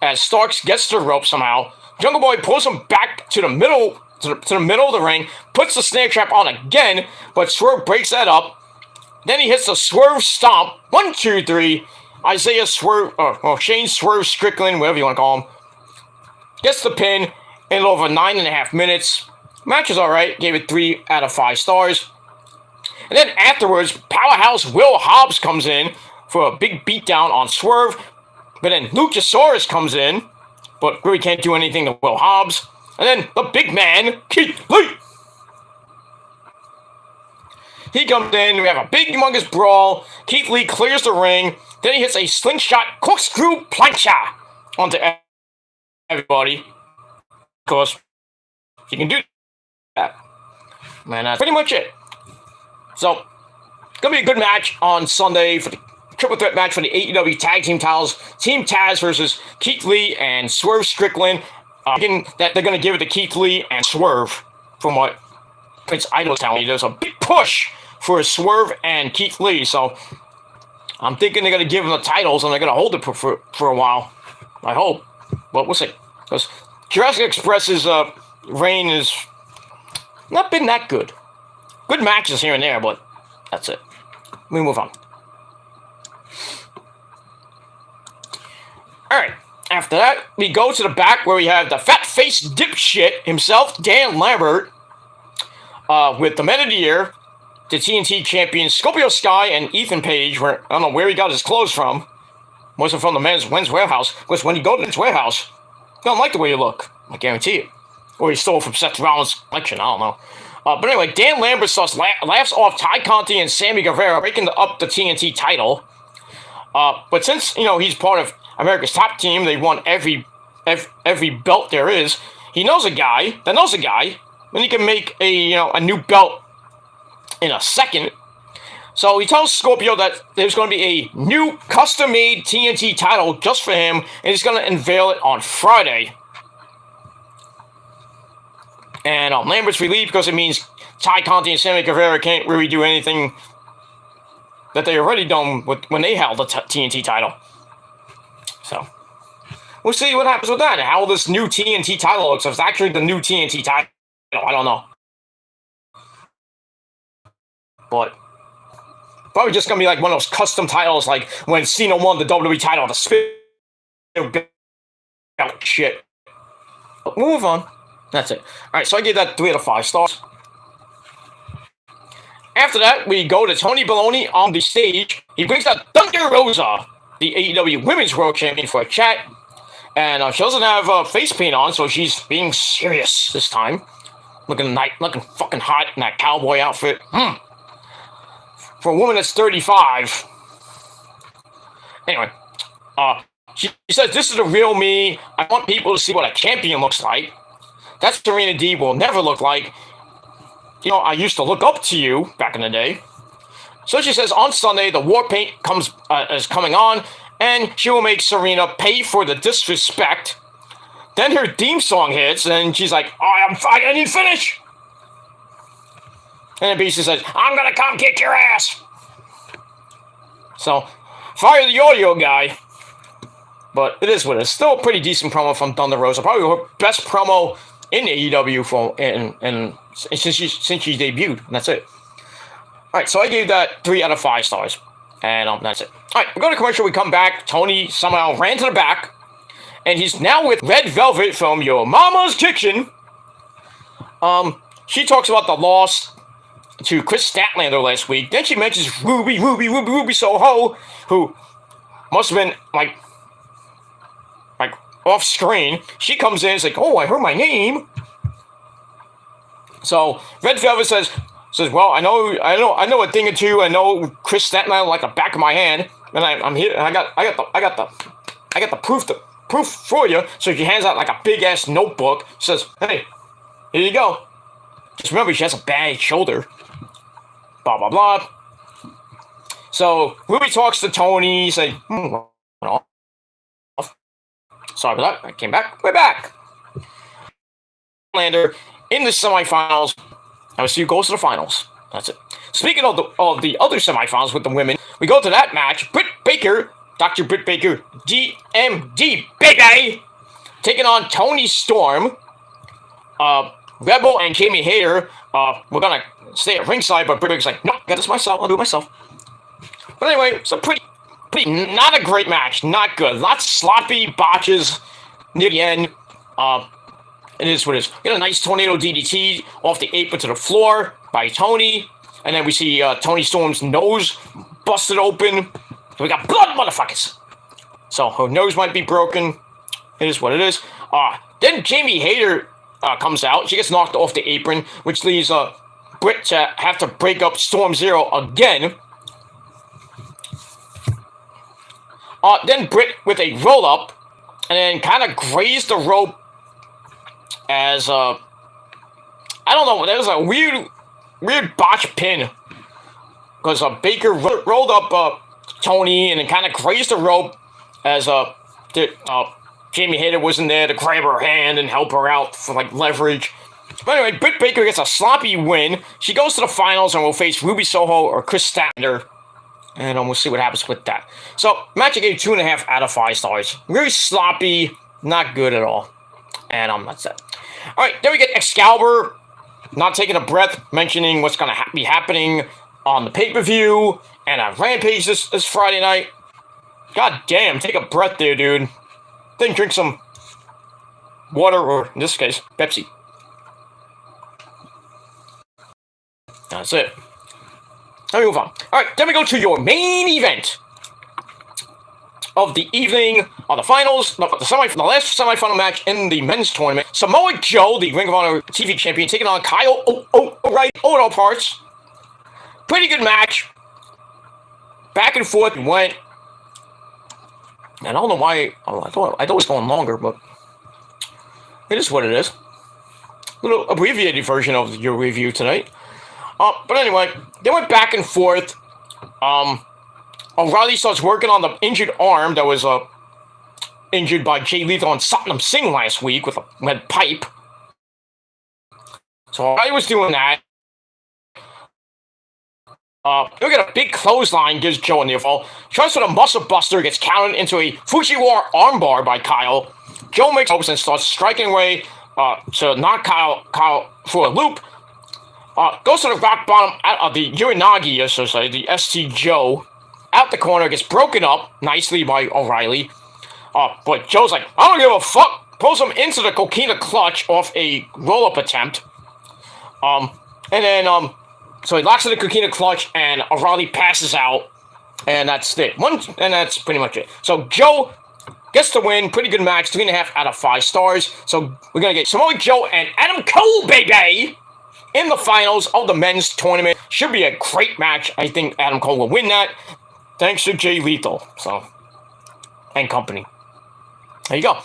as Starks gets to the rope somehow. Jungle Boy pulls him back to the middle to the middle of the ring, puts the snare trap on again, but Swerve breaks that up. Then he hits the Swerve Stomp. 1, 2, 3. Isaiah Swerve, Shane Swerve Strickland, whatever you want to call him, gets the pin in over 9.5 minutes. Match is alright, gave it 3 out of 5 stars. And then afterwards, Powerhouse Will Hobbs comes in for a big beatdown on Swerve. But then Luchasaurus comes in, but really can't do anything to Will Hobbs. And then the big man, Keith Lee. He comes in, we have a big humongous brawl. Keith Lee clears the ring. Then he hits a slingshot corkscrew plancha onto everybody. Of course, he can do that. Man, that's pretty much it. So, it's going to be a good match on Sunday for the triple threat match for the AEW Tag Team titles. Team Taz versus Keith Lee and Swerve Strickland. Thinking that they're going to give it to Keith Lee and Swerve, from what Prince Idol is telling me. There's a big push for Swerve and Keith Lee, so I'm thinking they're going to give them the titles and they're going to hold it for a while. I hope. But we'll see. Because Jurassic Express's reign has not been that good. Good matches here and there, but that's it. We move on. Alright, after that, we go to the back where we have the fat-faced dipshit himself, Dan Lambert, with the Men of the Year, the TNT champions Scorpio Sky and Ethan Page, where I don't know where he got his clothes from. Wasn't from the Men's Warehouse, because when you go to Men's Warehouse, you don't like the way you look, I guarantee it. Or he stole from Seth Rollins' collection, I don't know. But anyway, Dan Lambert laughs off Ty Conti and Sammy Guevara, breaking up the TNT title. But since, he's part of America's Top Team, they won every belt there is. He knows a guy that knows a guy, and he can make a new belt in a second. So he tells Scorpio that there's going to be a new custom-made TNT title just for him, and he's going to unveil it on Friday. And Lambert's relieved because it means Ty Conti and Sammy Guevara can't really do anything that they already done when they held the TNT title. So, we'll see what happens with that and how this new TNT title looks. If it's actually the new TNT title, I don't know. But probably just going to be like one of those custom titles, like when Cena won the WWE title, the spin belt shit. Move on. That's it. Alright, so I gave that 3 out of 5 stars. After that, we go to Tony Baloney on the stage. He brings out Thunder Rosa, the AEW Women's World Champion, for a chat. And she doesn't have face paint on, so she's being serious this time. Looking fucking hot in that cowboy outfit. For a woman that's 35. Anyway, she says, "This is the real me. I want people to see what a champion looks like. That's Serena D will never look like. You know, I used to look up to you back in the day." So she says, on Sunday, the war paint is coming on, and she will make Serena pay for the disrespect. Then her theme song hits, and she's like, "Oh, I didn't finish." And then basically says, "I'm gonna come kick your ass." So, fire the audio guy. But it is what it is. Still a pretty decent promo from Thunder Rosa. Probably her best promo in AEW since she debuted. And that's it. Alright, so I gave that 3 out of 5 stars. And that's it. Alright, we go to commercial. We come back. Tony somehow ran to the back. And he's now with Red Velvet from Your Mama's Kitchen. She talks about the loss to Chris Statlander last week. Then she mentions Ruby Soho, who must have been like off screen. She comes in and is like, "Oh, I heard my name." So Red Velvet says, "Well, I know a thing or two. I know Chris Statlander like the back of my hand, and I'm here. And I got the proof for you." So she hands out like a big ass notebook. Says, "Hey, here you go. Just remember, she has a bad shoulder." Blah blah blah. So Ruby talks to Tony. Say, "Sorry about that. I came back. We're back." Lander in the semifinals. Now see who goes to the finals. That's it. Speaking of the other semifinals with the women, we go to that match. Britt Baker, Dr. Britt Baker, DMD baby, taking on Toni Storm. Rebel and Jamie Hayter. We're gonna stay at ringside, but Britt Baker's like, "No, I got this myself. I'll do it myself." But anyway, it's a pretty not a great match. Not good. Lots of sloppy botches near the end. It is what it is. We got a nice tornado DDT off the apron to the floor by Tony. And then we see Toni Storm's nose busted open. So we got blood, motherfuckers. So her nose might be broken. It is what it is. Then Jamie Hayter comes out. She gets knocked off the apron, which leaves Britt to have to break up Storm Zero again. Then Britt with a roll-up, and then kind of grazed the rope as, I don't know, there was a weird botch pin. Because Baker rolled up Tony and then kind of grazed the rope as Jamie Hayter wasn't there to grab her hand and help her out for, like, leverage. But anyway, Britt Baker gets a sloppy win. She goes to the finals and will face Ruby Soho or Chris Statlander. And we'll see what happens with that. So, match I gave 2.5 out of 5 stars. Very sloppy, not good at all. And that's it. Alright, then we get Excalibur not taking a breath, mentioning what's going to be happening on the pay-per-view and a Rampage this Friday night. God damn, take a breath there, dude. Then drink some water, or in this case, Pepsi. That's it. Let me move on. Alright, then we go to your main event of the evening, on the finals, the last semifinal match in the men's tournament. Samoa Joe, the Ring of Honor TV champion, taking on Kyle O'Reilly, All Parts. Pretty good match. Back and forth we went. And I don't know why, I thought it was going longer, but it is what it is. A little abbreviated version of your review tonight. But anyway, they went back and forth. O'Reilly starts working on the injured arm that was injured by Jay Lethal and Satnam Singh last week with a lead pipe. So O'Reilly was doing that. We get a big clothesline, gives Joe a near fall. Tries for the muscle buster, gets counted into a Fujiwara armbar by Kyle. Joe makes hopes and starts striking away to knock Kyle for a loop. Goes to the rock bottom out of the Uranagi, so to say, the ST Joe. Out the corner, gets broken up nicely by O'Reilly. But Joe's like, I don't give a fuck. pulls him into the coquina clutch off a roll-up attempt. And then, so he locks in the coquina clutch, and O'Reilly passes out, and that's it. And that's pretty much it. So Joe gets the win. Pretty good match. 3.5 out of 5 stars. So we're going to get Samoa Joe and Adam Cole, baby, in the finals of the men's tournament. Should be a great match. I think Adam Cole will win that. Thanks to Jay Lethal. So, and company. There you go.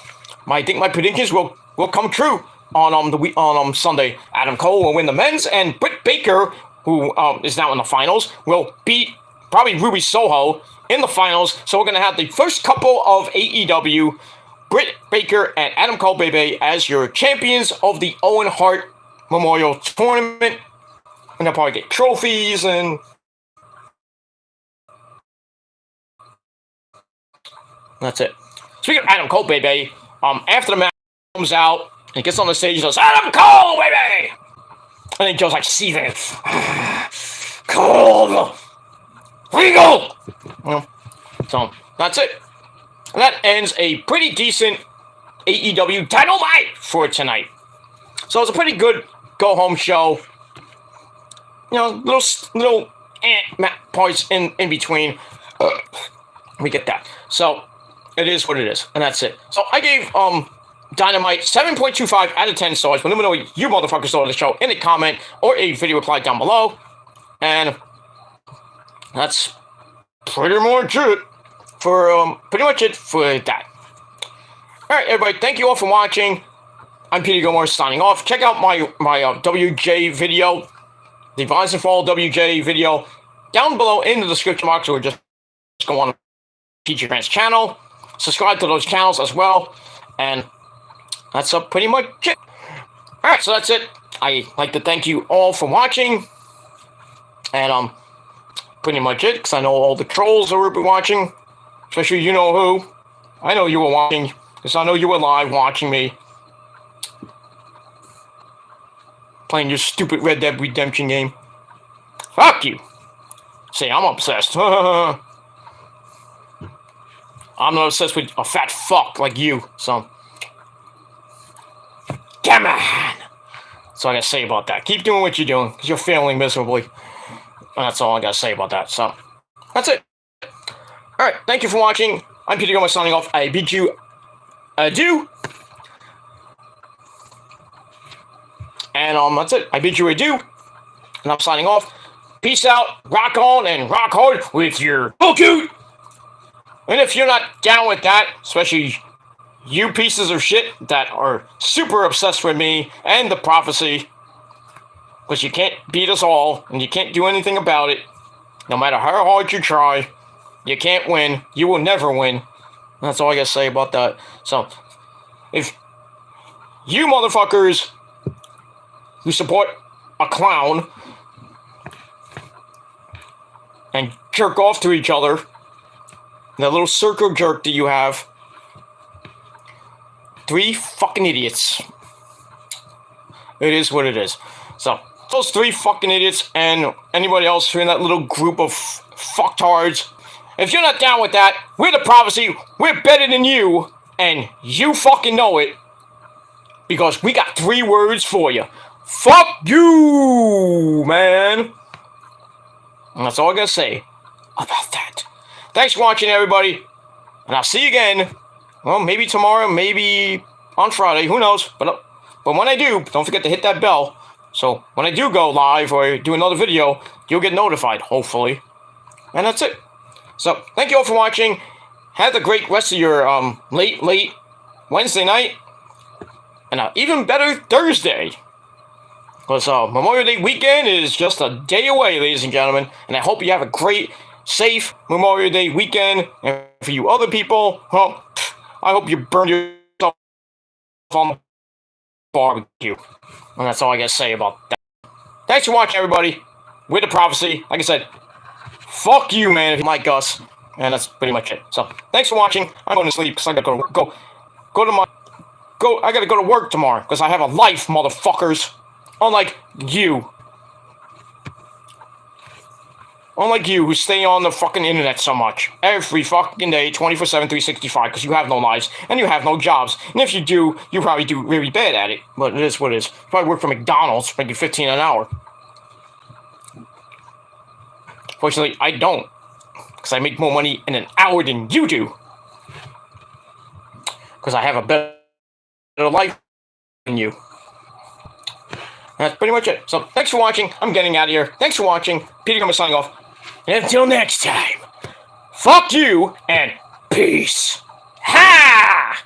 I think my predictions will come true on Sunday. Adam Cole will win the men's, and Britt Baker, who is now in the finals, will beat probably Ruby Soho in the finals. So we're going to have the first couple of AEW, Britt Baker and Adam Cole, baby, as your champions of the Owen Hart Memorial Tournament. And they'll probably get trophies and that's it. Speaking of Adam Cole, baby, after the match comes out and gets on the stage, he goes, Adam Cole, baby! And then Joe's like seething. Cold! Legal! So, that's it. And that ends a pretty decent AEW Dynamite for tonight. So it's a pretty good go-home show. You know, little parts in between. We get that. So, it is what it is. And that's it. So, I gave Dynamite 7.25 out of 10 stars. But let me know what you motherfuckers thought of the show in a comment or a video reply down below. And that's pretty much it for that. Alright, everybody, thank you all for watching. I'm Peter Gilmore signing off. Check out my WJ video, the Rise and Fall WJ video, down below in the description box, or just go on PG Grant's channel. Subscribe to those channels as well. And that's pretty much it. Alright, so that's it. I'd like to thank you all for watching. And pretty much it, because I know all the trolls that will be watching. Especially you know who. I know you were watching, because I know you were live watching me playing your stupid Red Dead Redemption game. Fuck you. See, I'm obsessed. I'm not obsessed with a fat fuck like you, so. Come on. That's all I gotta say about that. Keep doing what you're doing, because you're failing miserably. And that's all I gotta say about that, so. That's it. Alright, thank you for watching. I'm Peter Gomez signing off. I bid you adieu. And that's it. I bid you adieu. And I'm signing off. Peace out, rock on, and rock hard with your cute. And if you're not down with that, especially you pieces of shit that are super obsessed with me and the prophecy, because you can't beat us all, and you can't do anything about it, no matter how hard you try, you can't win. You will never win. That's all I gotta say about that. So, if you motherfuckers who support a clown and jerk off to each other, that little circle jerk that you have, 3 fucking idiots. It is what it is. So, those 3 fucking idiots and anybody else who in that little group of fucktards, if you're not down with that, we're the prophecy, we're better than you, and you fucking know it, because we got 3 words for you. Fuck you, man. And that's all I gotta say about that. Thanks for watching, everybody. And I'll see you again. Well, maybe tomorrow, maybe on Friday. Who knows? But when I do, don't forget to hit that bell. So when I do go live or do another video, you'll get notified, hopefully. And that's it. So thank you all for watching. Have a great rest of your late Wednesday night. And an even better Thursday. Because Memorial Day weekend is just a day away, ladies and gentlemen. And I hope you have a great, safe Memorial Day weekend. And for you other people, well, I hope you burn yourself on the barbecue. And that's all I gotta say about that. Thanks for watching, everybody. We're the prophecy. Like I said, fuck you, man, if you like us. And that's pretty much it. So, thanks for watching. I'm going to sleep because I gotta I gotta go to work tomorrow because I have a life, motherfuckers. Unlike you. Unlike you, who stay on the fucking internet so much. Every fucking day, 24/7, 365, because you have no lives, and you have no jobs. And if you do, you probably do really bad at it. But it is what it is. You probably work for McDonald's, making $15 an hour. Fortunately, I don't. Because I make more money in an hour than you do. Because I have a better life than you. That's pretty much it. So, thanks for watching. I'm getting out of here. Thanks for watching. Peter Gummer signing off. And until next time, fuck you and peace. Ha!